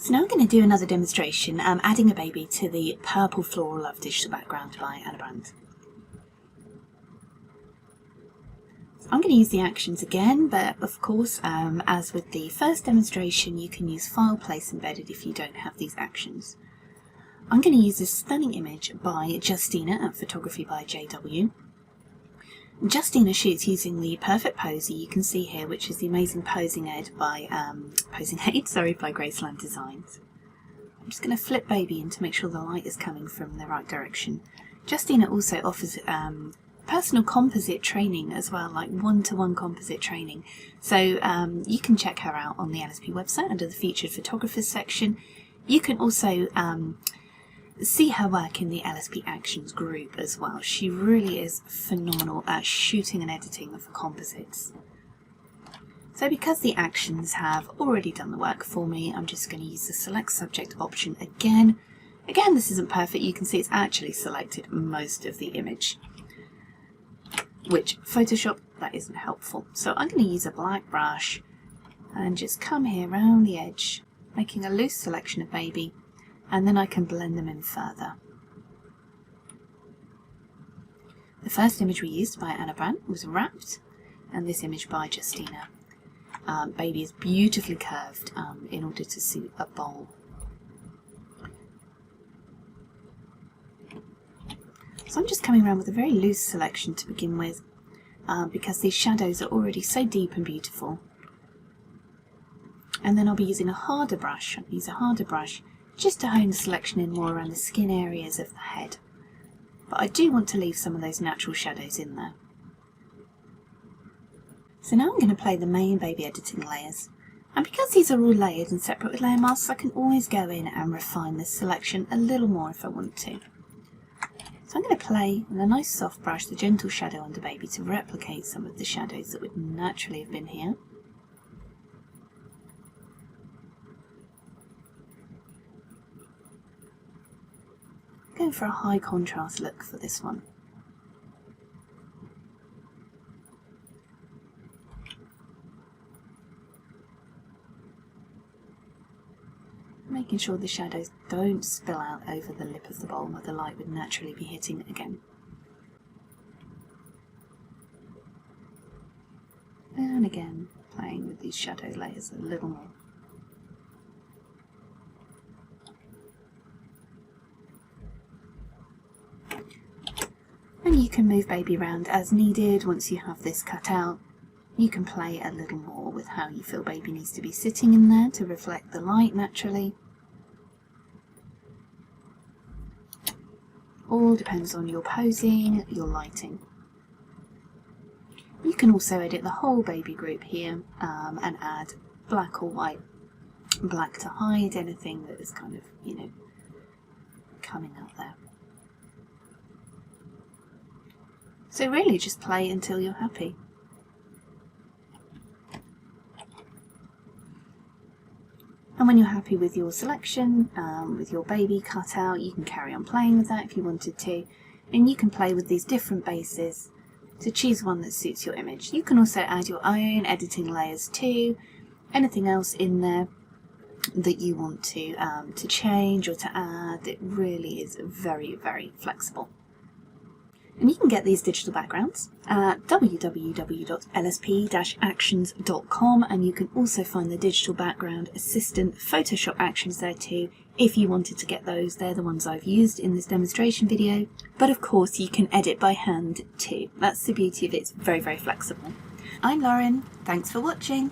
So now I'm going to do another demonstration, adding a baby to the Purple Floral Love digital background by Ana Brandt. I'm going to use the actions again, but of course, as with the first demonstration, you can use File, Place Embedded if you don't have these actions. I'm going to use this stunning image by Justina at Photography by JW. Justina shoots using the perfect pose you can see here, which is the amazing posing aid by Graceland Designs. I'm just going to flip baby in to make sure the light is coming from the right direction. Justina also offers personal composite training as well, like one-to-one composite training. So you can check her out on the LSP website under the featured photographers section. You can also see her work in the LSP Actions group as well. She really is phenomenal at shooting and editing for composites. So because the actions have already done the work for me, I'm just going to use the select subject option again. Again, this isn't perfect. You can see it's actually selected most of the image, which Photoshop, that isn't helpful. So I'm going to use a black brush and just come here around the edge, making a loose selection of baby, and then I can blend them in further. The first image we used by Ana Brandt was Wrapped, and this image by Justina. Baby is beautifully curved in order to suit a bowl. So I'm just coming around with a very loose selection to begin with, because these shadows are already so deep and beautiful. And then I'll be using a harder brush. I'll use a harder brush just to hone the selection in more around the skin areas of the head. But I do want to leave some of those natural shadows in there. So now I'm going to play the main baby editing layers. And because these are all layered and separate with layer masks, I can always go in and refine this selection a little more if I want to. So I'm going to play with a nice soft brush the gentle shadow under baby to replicate some of the shadows that would naturally have been here. Going for a high contrast look for this one. Making sure the shadows don't spill out over the lip of the bowl where the light would naturally be hitting it again. And again, playing with these shadow layers a little more. And you can move baby around as needed. Once you have this cut out, you can play a little more with how you feel baby needs to be sitting in there to reflect the light naturally. All depends on your posing, your lighting. You can also edit the whole baby group here and add black or white. Black to hide anything that is kind of, coming out there. So really just play until you're happy. And when you're happy with your selection, with your baby cut out, you can carry on playing with that if you wanted to. And you can play with these different bases to choose one that suits your image. You can also add your own editing layers too. Anything else in there that you want to change or to add. It really is very, very flexible. And you can get these digital backgrounds at www.lsp-actions.com, and you can also find the digital background assistant Photoshop actions there too if you wanted to get those. They're the ones I've used in this demonstration video, but of course you can edit by hand too. That's the beauty of it, it's very, very flexible. I'm Lauren, thanks for watching.